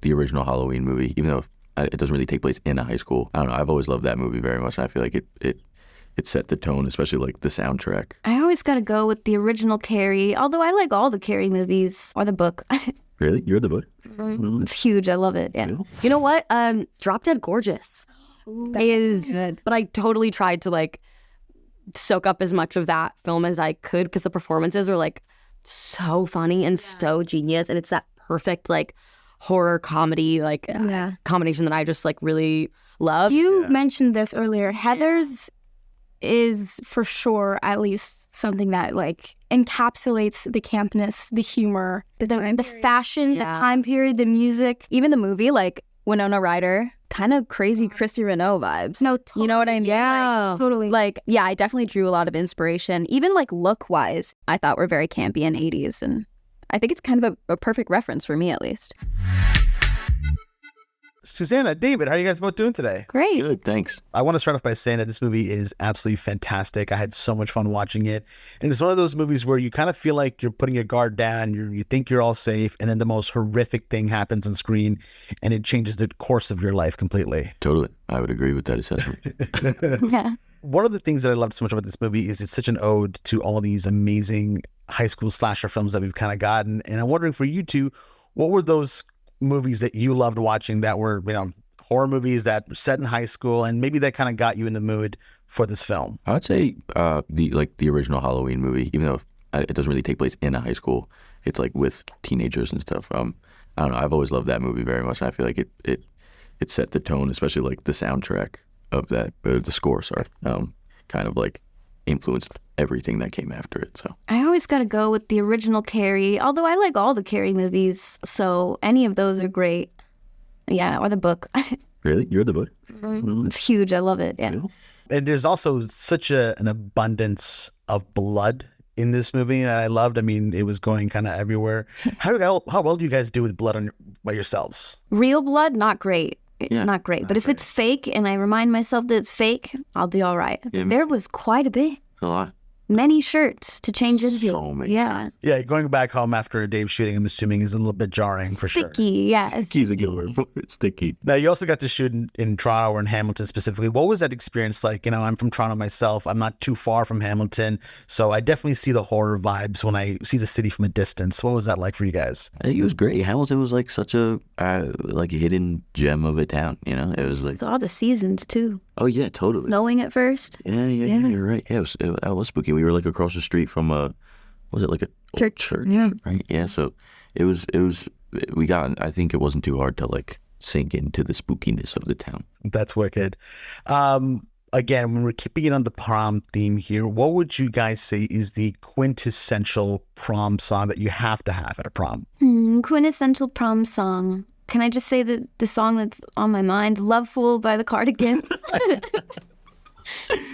the original Halloween movie, even though it doesn't really take place in a high school. I don't know. I've always loved that movie very much. And I feel like it set the tone, especially like the soundtrack. I always got to go with the original Carrie, although I like all the Carrie movies or the book. Really? You're the book? It's huge. I love it. Yeah. You know what? Drop Dead Gorgeous is good. But I totally tried to like soak up as much of that film as I could because the performances were like so funny and so genius, and it's that perfect like horror comedy like combination that I just like really love. You mentioned this earlier. Heather's is for sure at least something that like encapsulates the campness, the humor, the fashion, the time period, the music. Even the movie, like Winona Ryder, kind of crazy Christy Renaud vibes. No, totally. You know what I mean? Yeah. Like, totally. Like, yeah, I definitely drew a lot of inspiration. Even like look-wise, I thought were very campy in 80s. And I think it's kind of a perfect reference for me, at least. Suzanna, David, how are you guys both doing today? Great. Good, thanks. I want to start off by saying that this movie is absolutely fantastic. I had so much fun watching it. And it's one of those movies where you kind of feel like you're putting your guard down, you think you're all safe, and then the most horrific thing happens on screen, and it changes the course of your life completely. Totally. I would agree with that assessment. Yeah. One of the things that I loved so much about this movie is it's such an ode to all these amazing high school slasher films that we've kind of gotten. And I'm wondering for you two, what were those movies that you loved watching that were, you know, horror movies that were set in high school and maybe that kind of got you in the mood for this film? I would say the original Halloween movie, even though it doesn't really take place in a high school. It's like with teenagers and stuff. I don't know. I've always loved that movie very much. And I feel like it set the tone, especially like the soundtrack of that, the score, kind of like influenced everything that came after it. So I always got to go with the original Carrie, although I like all the Carrie movies, so any of those are great. Yeah, or the book. Really? You're the book? It's huge. I love it. Yeah. And there's also such an abundance of blood in this movie that I loved. I mean, it was going kind of everywhere. How well do you guys do with blood by yourselves? Real blood, not great. Yeah, not great. But if it's fake and I remind myself that it's fake, I'll be all right. Yeah. There was quite a bit. a lot. Many shirts to change into. So many. Yeah. Yeah, going back home after a Dave shooting, I'm assuming, is a little bit jarring for sure. Sticky, yeah. Sticky's a good word for it. Sticky. Now, you also got to shoot in Toronto or in Hamilton specifically. What was that experience like? You know, I'm from Toronto myself. I'm not too far from Hamilton. So I definitely see the horror vibes when I see the city from a distance. What was that like for you guys? I think it was great. Hamilton was like such a hidden gem of a town, you know? It was like... Saw the seasons, too. Oh, yeah, totally. Snowing at first. Yeah, you're right. Yeah, it was spooky. We were like across the street from was it like a Church. Yeah. Right? Yeah, so I think it wasn't too hard to like sink into the spookiness of the town. That's wicked. Again, when we're keeping it on the prom theme here, what would you guys say is the quintessential prom song that you have to have at a prom? Quintessential prom song. Can I just say that the song that's on my mind, Love Fool by the Cardigans?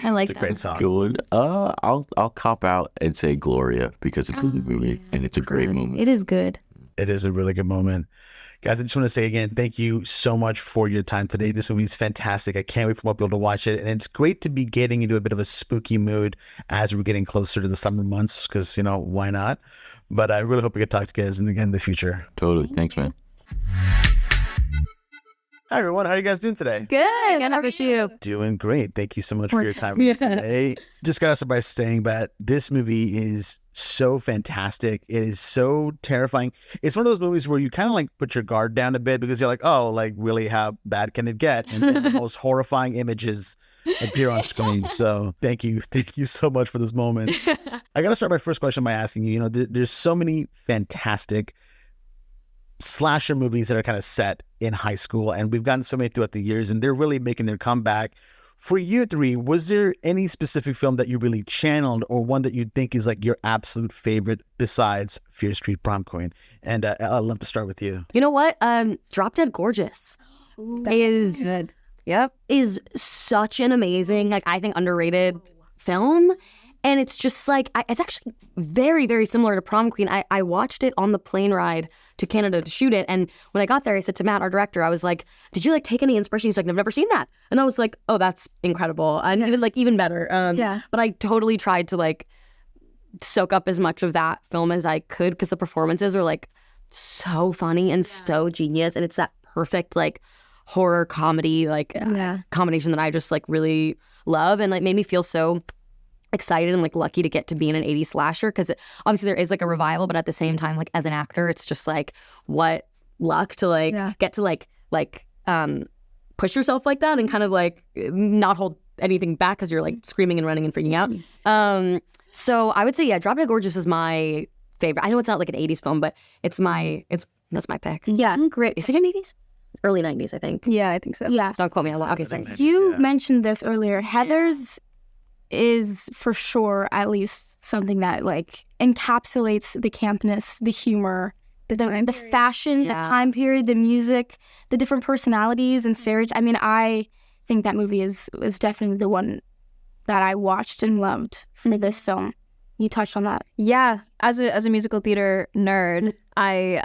I like It's a great song. Good. I'll cop out and say Gloria because it's a good movie and it's a great moment. It is good. It is a really good moment. Guys, I just want to say again, thank you so much for your time today. This movie is fantastic. I can't wait for more people to watch it. And it's great to be getting into a bit of a spooky mood as we're getting closer to the summer months because, you know, why not? But I really hope we can talk to you guys again in the future. Totally. Thanks, man. Hi, everyone. How are you guys doing today? Good. How about you? Doing great. Thank you so much for your time today. Just got to start by saying that this movie is so fantastic. It is so terrifying. It's one of those movies where you kind of like put your guard down a bit because you're like, oh, like really how bad can it get? And then the most horrifying images appear on screen. So thank you. Thank you so much for this moment. I got to start my first question by asking you, you know, there's so many fantastic slasher movies that are kind of set in high school, and we've gotten so many throughout the years, and they're really making their comeback. For you three, was there any specific film that you really channeled or one that you think is like your absolute favorite besides Fear Street Prom Queen? And I'd love to start with you. You know what? Drop Dead Gorgeous is good. Yep. Is such an amazing, like I think underrated film. And it's just like, it's actually very, very similar to Prom Queen. I watched it on the plane ride to Canada to shoot it. And when I got there, I said to Matt, our director, I was like, did you like take any inspiration? He's like, I've never seen that. And I was like, oh, that's incredible. And even better. But I totally tried to like soak up as much of that film as I could because the performances were like so funny and so genius, and it's that perfect like horror comedy combination that I just like really love, and like made me feel so excited and like lucky to get to be in an 80s slasher, because obviously there is like a revival, but at the same time, like as an actor, it's just like what luck to like get to like push yourself like that and kind of like not hold anything back because you're like screaming and running and freaking out. So I would say Drop Dead Gorgeous is my favorite. I know it's not like an 80s film, but that's my pick. Yeah, great. Is it an 80s? Early 90s, I think. Yeah, I think so. Yeah. Don't quote me on that. Okay, sorry. You mentioned this earlier. Heather's is for sure at least something that like encapsulates the campness, the humor, the fashion, the time period, the music, the different personalities and stereotypes. I mean, I think that movie is definitely the one that I watched and loved for this film. You touched on that. Yeah, as a musical theater nerd, I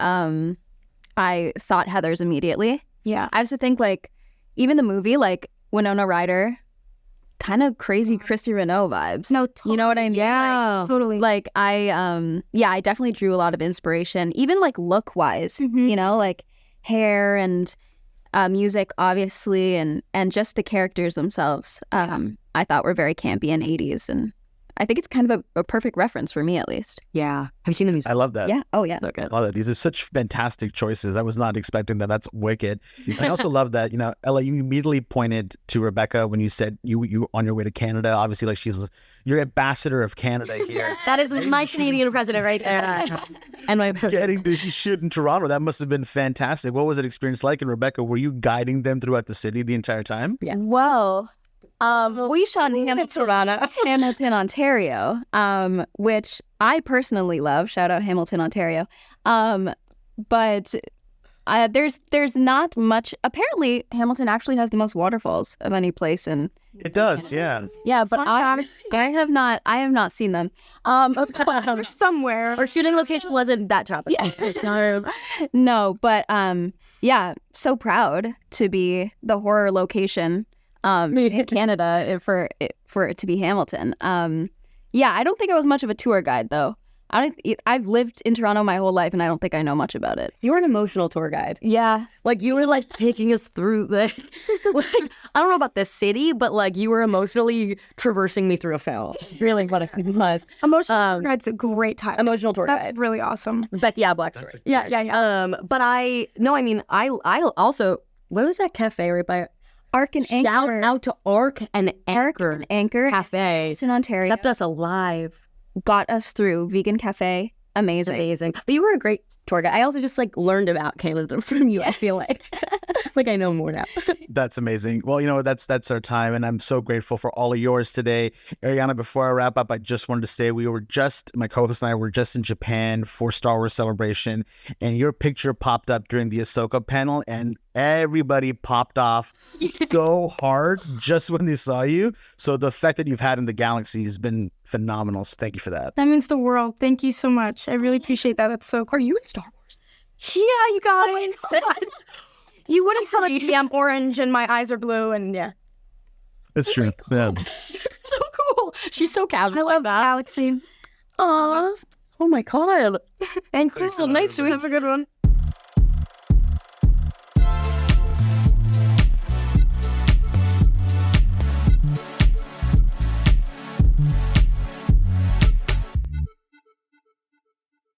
thought Heathers immediately. Yeah. I used to think like even the movie, like Winona Ryder, kind of crazy Christy Renault vibes. No, totally. You know what I mean? Yeah. Like, totally. Like I definitely drew a lot of inspiration, even like look wise, you know, like hair and music, obviously, and just the characters themselves. I thought were very campy in 80s, and I think it's kind of a perfect reference for me, at least. Yeah. Have you seen the music? I love that. Yeah. Oh, yeah. So good. I love that. These are such fantastic choices. I was not expecting that. That's wicked. I also love that, Ella, you immediately pointed to Rebecca when you said you on your way to Canada. Obviously, like you're ambassador of Canada here. That is my Canadian president right there. And my Getting to shoot in Toronto, that must have been fantastic. What was that experience like? And Rebecca, were you guiding them throughout the city the entire time? Yeah. Well, we shot in Hamilton, Ontario, which I personally love. Shout out Hamilton, Ontario. But there's not much. Apparently, Hamilton actually has the most waterfalls of any place in. It does, yeah. Yeah, but I have not seen them. Somewhere. Our shooting location wasn't that tropical. No, but yeah, so proud to be the horror location in Canada for it to be Hamilton. Yeah, I don't think I was much of a tour guide though. I've lived in Toronto my whole life and I don't think I know much about it. You were an emotional tour guide. Yeah. Like you were like taking us through like I don't know about the city, but like you were emotionally traversing me through a film. Really what it was. Emotional tour guide's a great time. Emotional tour That's guide. really awesome. Becky Ablack story. Yeah. But I also, what was that cafe right by Arc and Anchor. Shout out to Arc and Anchor Cafe. In Ontario. Kept us alive. Got us through. Vegan cafe. Amazing. But you were a great tour guide. I also just like learned about Canada from you, I feel like. Like I know more now. That's amazing. Well, that's our time, and I'm so grateful for all of yours today. Ariana, before I wrap up, I just wanted to say my co-host and I were just in Japan for Star Wars Celebration, and your picture popped up during the Ahsoka panel, and everybody popped off so hard just when they saw you. So the fact that you've had in the galaxy has been phenomenal. So thank you for that. That means the world. Thank you so much. I really appreciate that. That's so cool. Are you in Star Wars? Yeah, you got it. You wouldn't tell it I'm orange and my eyes are blue and yeah. That's true. Yeah. So cool. She's so casual. I love Galaxy. Aw. Oh my God. Thank you. Nice to meet you. Have a good one.